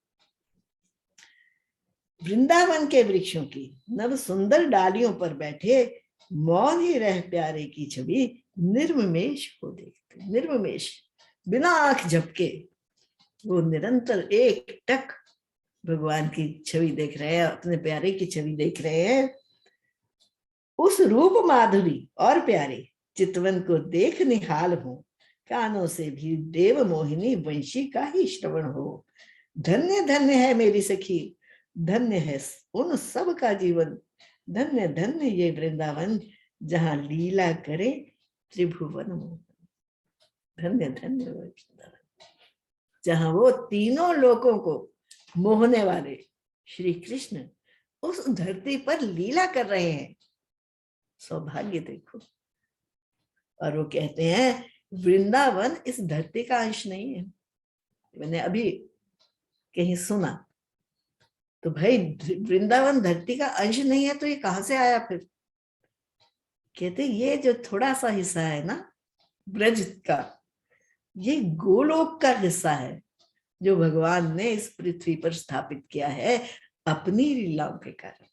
वृंदावन के वृक्षों की नव सुंदर डालियों पर बैठे मौन ही रह प्यारे की छवि निर्ममेश को देखते। निर्ममेश, बिना आंख झपके वो निरंतर एक टक भगवान की छवि देख रहे हैं, अपने प्यारे की छवि देख रहे हैं। उस रूप माधुरी और प्यारे चितवन को देख निहाल हो, कानों से भी देव मोहिनी वंशी का ही श्रवण हो। धन्य धन्य है मेरी सखी, धन्य है उन सब का जीवन, धन्य धन्य ये वृंदावन, जहां लीला करे त्रिभुवन मोहन। धन्य धन्य वृंदावन, जहां वो तीनों लोकों को मोहने वाले श्री कृष्ण उस धरती पर लीला कर रहे हैं। सौभाग्य देखो। और वो कहते हैं वृंदावन इस धरती का अंश नहीं है। मैंने अभी कहीं सुना, तो भाई वृंदावन धरती का अंश नहीं है तो ये कहां से आया फिर? कहते ये जो थोड़ा सा हिस्सा है ना ब्रज का, ये गोलोक का हिस्सा है, जो भगवान ने इस पृथ्वी पर स्थापित किया है अपनी लीलाओं के कारण,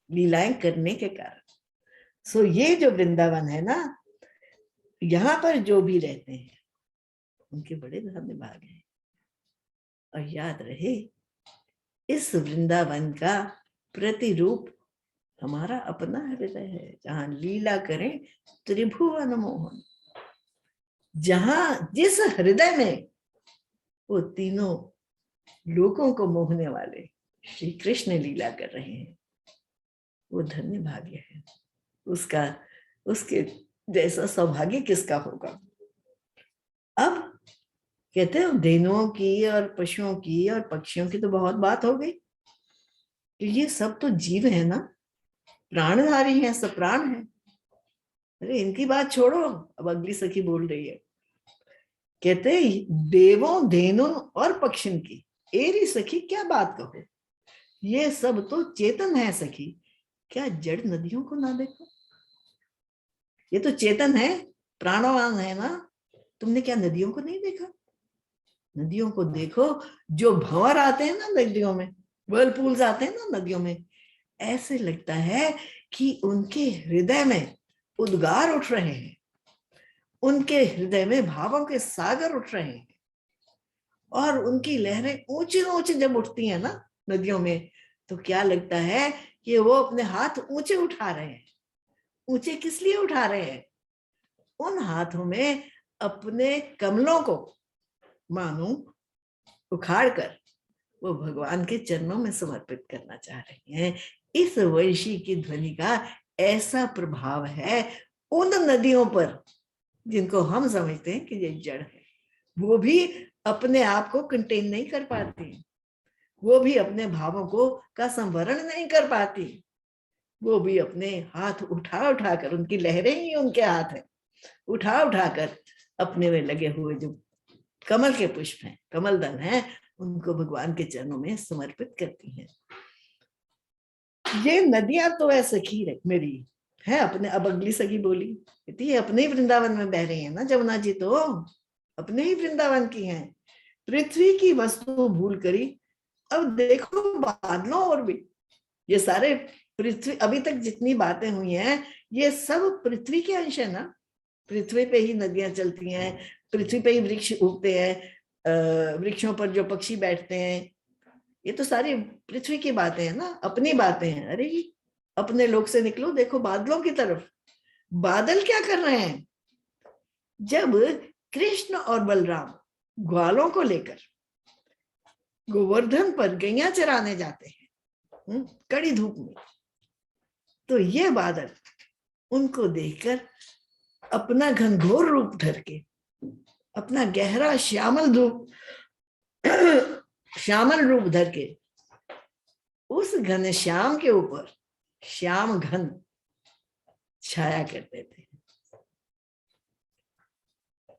लीलाएं करने के कारण। सो ये जो वृंदावन है ना, यहाँ पर जो भी रहते हैं उनके बड़े धन्य भाग हैं। और याद रहे, इस वृंदावन का प्रतिरूप हमारा अपना हृदय है, जहां लीला करें त्रिभुवन मोहन, जहां जिस हृदय में वो तीनों लोगों को मोहने वाले श्री कृष्ण लीला कर रहे हैं, वो धन्य भाग्य है। उसका, उसके जैसा सौभाग्य किसका होगा। अब कहते हैं धेनुओं की और पशुओं की और पक्षियों की तो बहुत बात हो गई, ये सब तो जीव है ना, प्राणधारी है, सब प्राण है। अरे इनकी बात छोड़ो, अब अगली सखी बोल रही है, कहते देवों धेनुन और पक्षिन की एरी सखी क्या बात कहो, ये सब तो चेतन है सखी, क्या जड़ नदियों को ना देखो। ये तो चेतन है, प्राणवान है ना, तुमने क्या नदियों को नहीं देखा? नदियों को देखो, जो भंवर आते हैं ना नदियों में, व्हर्लपूल्स आते हैं ना नदियों में, ऐसे लगता है कि उनके हृदय में उद्गार उठ रहे हैं, उनके हृदय में भावों के सागर उठ रहे हैं, और उनकी लहरें ऊंची ऊंची जब उठती हैं ना नदियों में, तो क्या लगता है कि वो अपने हाथ ऊंचे उठा रहे हैं। ऊंचे किस लिए उठा रहे हैं? उन हाथों में अपने कमलों को मानो उखाड़ कर वो भगवान के चरणों में समर्पित करना चाह रही हैं। इस वंशी की ध्वनि का ऐसा प्रभाव है उन नदियों पर जिनको हम समझते हैं कि ये जड़ है। वो भी अपने आप को कंटेन नहीं कर पाती, वो भी अपने भावों को का संवरण नहीं कर पाती, वो भी अपने हाथ उठा उठाकर, उनकी लहरें ही उनके हाथ है, उठा उठाकर अपने में लगे हुए जो कमल के पुष्प हैं, कमल दल हैं, उनको भगवान के चरणों में समर्पित करती हैं। ये नदियां तो है सखी मेरी है अपने, अब अगली सखी बोली, कहती है अपने ही वृंदावन में बह रही है ना जमुना जी, तो अपने ही वृंदावन की हैं, पृथ्वी की वस्तु भूल करी। अब देखो बादलों और भी, ये सारे पृथ्वी, अभी तक जितनी बातें हुई हैं ये सब पृथ्वी के अंश है ना, पृथ्वी पे ही नदियां चलती हैं, पृथ्वी पे ही वृक्ष उगते हैं, वृक्षों पर जो पक्षी बैठते हैं, ये तो सारी पृथ्वी की बातें हैं ना, अपनी बातें हैं। अरे अपने लोक से निकलो, देखो बादलों की तरफ, बादल क्या कर रहे हैं? जब कृष्ण और बलराम ग्वालों को लेकर गोवर्धन पर गैया चराने जाते हैं कड़ी धूप में, तो ये बादल उनको देखकर अपना घनघोर रूप धर के, अपना गहरा श्यामल रूप धर के उस घन श्याम के ऊपर श्याम घन छाया करते थे।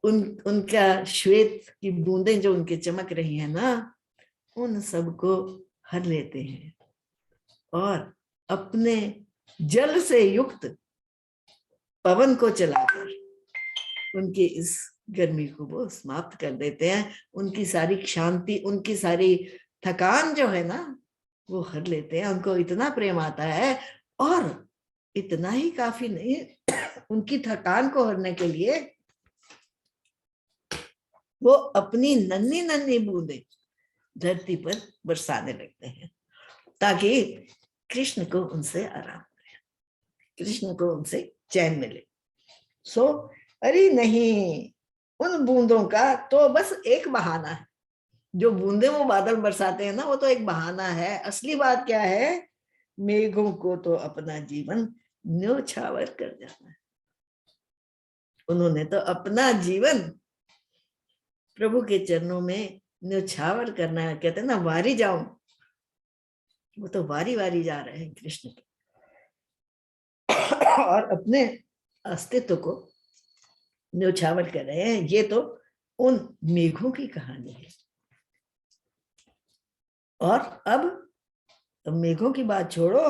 उनका श्वेत की बूंदें जो उनके चमक रही है ना, उन सबको हर लेते हैं और अपने जल से युक्त पवन को चलाकर उनकी इस गर्मी को वो समाप्त कर देते हैं। उनकी सारी शांति, उनकी सारी थकान जो है ना वो हर लेते हैं। उनको इतना प्रेम आता है, और इतना ही काफी नहीं, उनकी थकान को हरने के लिए वो अपनी नन्ही नन्ही बूंदे धरती पर बरसाने लगते हैं, ताकि कृष्ण को उनसे आराम मिले, कृष्ण को उनसे चैन मिले। अरे नहीं, उन बूंदों का तो बस एक बहाना है, जो बूंदे वो बादल बरसाते हैं ना, वो तो एक बहाना है। असली बात क्या है? मेघों को तो अपना जीवन न्योछावर कर जाना है। उन्होंने तो अपना जीवन प्रभु के चरणों में न्योछावर करना है। कहते हैं ना वारी जाऊं, वो तो वारी वारी जा रहे हैं कृष्ण के, और अपने अस्तित्व को न्योछावर कर रहे हैं। ये तो उन मेघों की कहानी है। और अब मेघों की बात छोड़ो,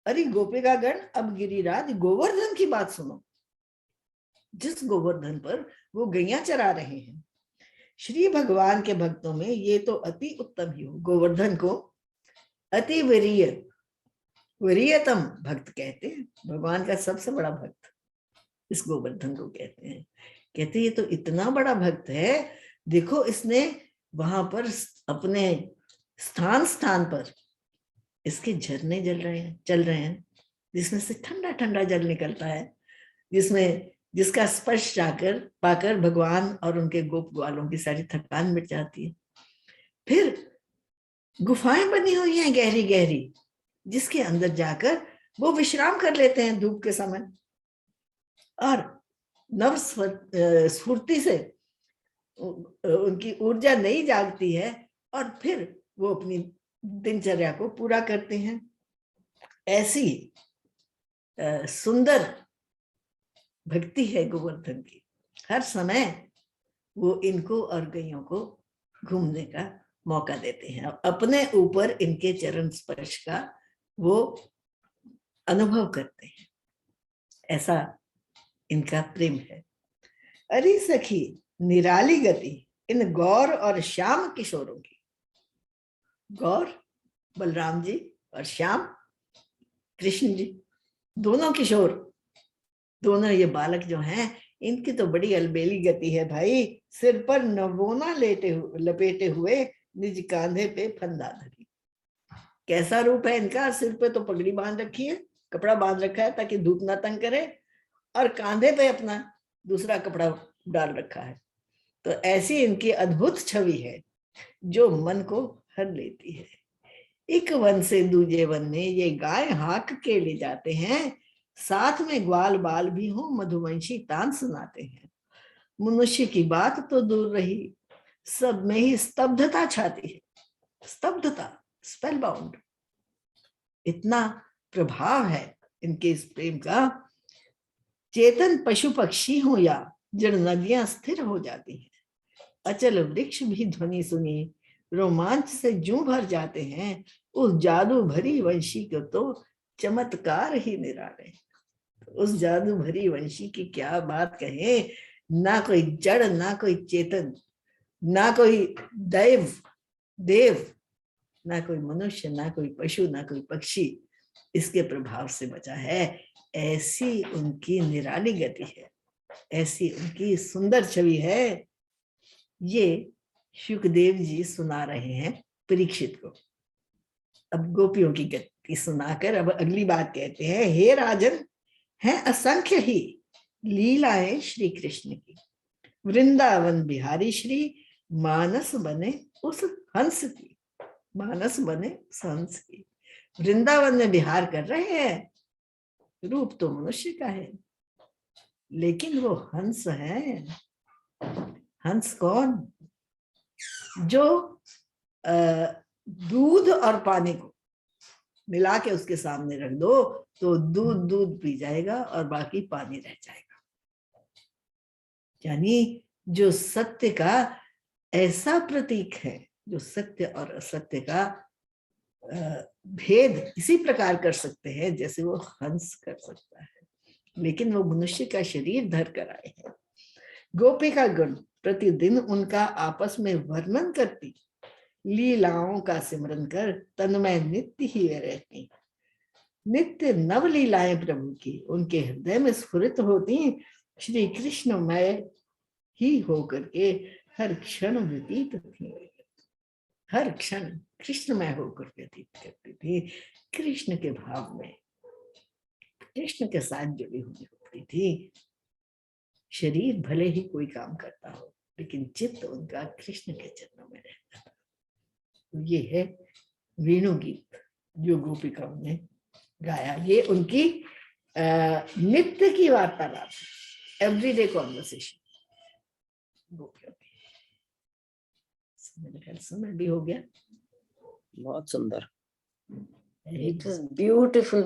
अरे गोपिका गण, अब गिरिराज गोवर्धन की बात सुनो, जिस गोवर्धन पर वो गैया चरा रहे हैं। श्री भगवान के भक्तों में ये तो अति उत्तम ही हो, गोवर्धन को अति वरीयतम भक्त कहते हैं। भगवान का सबसे बड़ा भक्त इस गोवर्धन को कहते हैं। कहते ये तो इतना बड़ा भक्त है, देखो इसने वहां पर अपने स्थान स्थान पर इसके झरने चल रहे हैं, जिसमें से ठंडा ठंडा जल निकलता है, जिसका स्पर्श पाकर भगवान और उनके गोप ग्वालों की सारी थकान मिट जाती है। फिर गुफाएं बनी हुई हैं गहरी गहरी, जिसके अंदर जाकर वो विश्राम कर लेते हैं धूप के समय, और नव स्फूर्ति से उनकी ऊर्जा नई जागती है, और फिर वो अपनी दिनचर्या को पूरा करते हैं। ऐसी सुंदर भक्ति है गोवर्धन की। हर समय वो इनको और गैयों को घूमने का मौका देते हैं, अपने ऊपर इनके चरण स्पर्श का वो अनुभव करते हैं। ऐसा इनका प्रेम है। अरे सखी, निराली गति इन गौर और श्याम किशोरों की। गौर बलराम जी और श्याम कृष्ण जी, दोनों किशोर, दोनों ये बालक जो हैं, इनकी तो बड़ी अलबेली गति है भाई। सिर पर नवोना लपेटे हुए निज कांधे पे फंदा धरी। कैसा रूप है इनका? सिर पे तो पगड़ी बांध रखी है, कपड़ा बांध रखा है ताकि धूप ना तंग करे, और कांधे पे अपना दूसरा कपड़ा डाल रखा है। तो ऐसी इनकी अद्भुत छवि है जो मन को हर लेती है। एक वन से दूजे वन में ये गाय हाँक के ले जाते हैं, साथ में ग्वाल बाल भी हो, मधुवंशी तान सुनाते हैं। मनुष्य की बात तो दूर रही, सब में ही स्तब्धता छाती है। स्तब्धता, स्पेल बाउंड, इतना प्रभाव है इनके इस प्रेम का। चेतन पशु पक्षी हो या जड़ नदियां स्थिर हो जाती हैं, अचल वृक्ष भी ध्वनि सुनी रोमांच से जूं भर जाते हैं। उस जादू भरी वंशी को तो चमत्कार ही निराले। उस जादू भरी वंशी की क्या बात कहें, ना कोई जड़, ना कोई चेतन, ना कोई दैव देव, ना कोई मनुष्य, ना कोई पशु, ना कोई पक्षी इसके प्रभाव से बचा है। ऐसी उनकी निराली गति है, ऐसी उनकी सुंदर छवि है। ये शुकदेव जी सुना रहे हैं परीक्षित को। अब गोपियों की गति सुनाकर अब अगली बात कहते हैं, हे राजन, है असंख्य ही लीलाएं श्री कृष्ण की। वृंदावन बिहारी श्री मानस बने उस हंस की। मानस बने उस हंस की। वृंदावन में बिहार कर रहे हैं, रूप तो मनुष्य का है, लेकिन वो हंस है। हंस कौन? जो दूध और पानी को मिला के उसके सामने रख दो तो दूध दूध पी जाएगा और बाकी पानी रह जाएगा। यानी जो सत्य का ऐसा प्रतीक है, जो सत्य और असत्य का भेद इसी प्रकार कर सकते हैं जैसे वो हंस कर सकता है, लेकिन वो मनुष्य का शरीर धर कर आए हैं। गोपिका गण प्रतिदिन उनका आपस में वर्णन करती, लीलाओं का सिमरन कर तन्मय नित्य ही रहती। नित्य नव लीलाएं प्रभु की उनके हृदय में स्फुरित होती, श्री कृष्णमय ही होकर के हर क्षण व्यतीत थी। हर क्षण कृष्णमय होकर व्यतीत करती थी, कृष्ण के भाव में, कृष्ण के साथ जुड़ी हुई होती थी। शरीर भले ही कोई काम करता हो, लेकिन चित्त उनका कृष्ण के चरणों में रहता था। तो ये है वेणु गीत जो गोपिकाओं ने गाया। ये उनकी नित्य की वार्तालाप, एवरीडे कॉन्वर्सेशन गोपियों की। मेरे ख्याल समय भी हो गया। बहुत सुंदर। It was beautiful.